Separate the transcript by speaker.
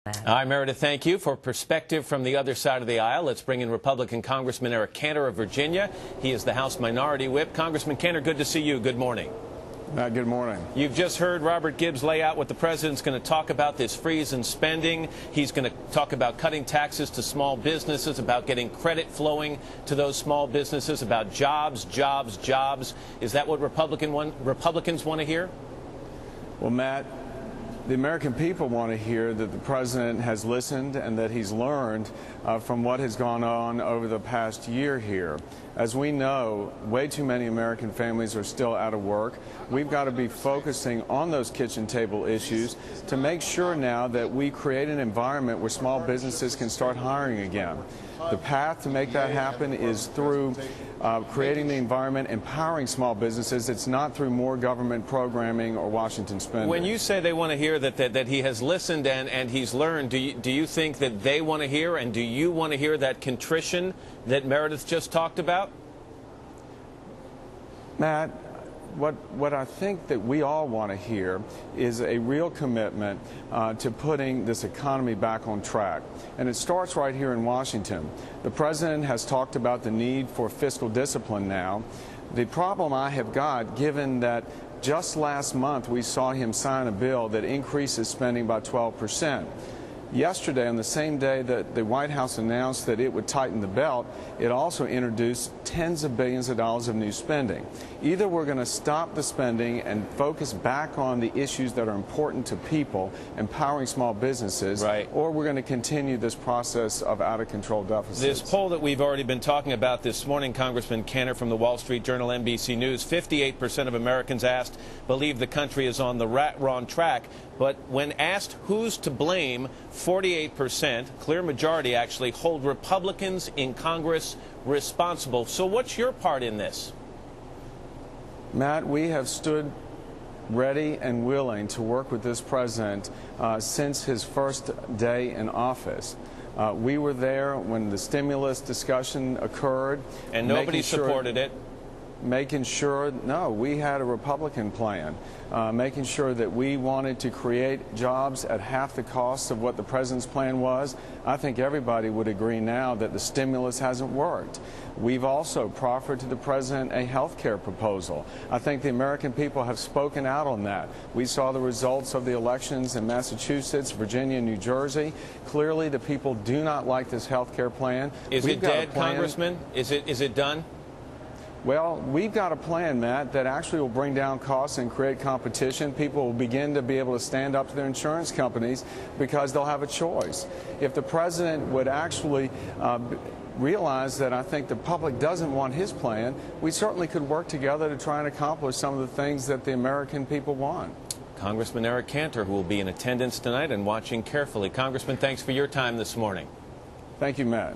Speaker 1: All right, Meredith, thank you. For perspective from the other side of the aisle, let's bring in Republican Congressman Eric Cantor of Virginia. He is the House Minority Whip. Congressman Cantor, good to see you. Good morning.
Speaker 2: Good morning.
Speaker 1: You've just heard Robert Gibbs lay out what the president's going to talk about, this freeze in spending. He's going to talk about cutting taxes to small businesses, about getting credit flowing to those small businesses, about jobs, jobs, jobs. Is that what Republicans want to hear?
Speaker 2: Well, Matt, the American people want to hear that the president has listened and that he's learned from what has gone on over the past year here. As we know, way too many American families are still out of work. We've got to be focusing on those kitchen table issues to make sure now that we create an environment where small businesses can start hiring again. The path to make that happen is through creating the environment, empowering small businesses. It's not through more government programming or Washington spending.
Speaker 1: When you say they want to hear that he has listened and he's learned, do you think that they want to hear, and do you want to hear that contrition that Meredith just talked about?
Speaker 2: Matt, what I think that we all want to hear is a real commitment to putting this economy back on track. And it starts right here in Washington. The president has talked about the need for fiscal discipline now. The problem I have got, given that just last month we saw him sign a bill that increases spending by 12%. Yesterday, on the same day that the White House announced that it would tighten the belt, it also introduced tens of billions of dollars of new spending. Either we're going to stop the spending and focus back on the issues that are important to people, empowering small businesses,
Speaker 1: right, or
Speaker 2: we're going to continue this process of out-of-control deficits.
Speaker 1: This poll that we've already been talking about this morning, Congressman Cantor from the Wall Street Journal, NBC News, 58% of Americans asked believe the country is on the wrong track. But when asked who's to blame, 48%, clear majority actually, hold Republicans in Congress responsible. So what's your part in this?
Speaker 2: Matt, we have stood ready and willing to work with this president since his first day in office. We were there when the stimulus discussion occurred.
Speaker 1: And nobody supported it.
Speaker 2: Making sure, no, we had a Republican plan, making sure that we wanted to create jobs at half the cost of what the president's plan was. I think everybody would agree now that the stimulus hasn't worked. We've also proffered to the president a health care proposal. I think the American people have spoken out on that. We saw the results of the elections in Massachusetts, Virginia, New Jersey. Clearly, the people do not like this health care plan.
Speaker 1: Is it dead, Congressman? Is it done?
Speaker 2: Well, we've got a plan, Matt, that actually will bring down costs and create competition. People will begin to be able to stand up to their insurance companies because they'll have a choice. If the president would actually realize that I think the public doesn't want his plan, we certainly could work together to try and accomplish some of the things that the American people want.
Speaker 1: Congressman Eric Cantor, who will be in attendance tonight and watching carefully. Congressman, thanks for your time this morning.
Speaker 2: Thank you, Matt.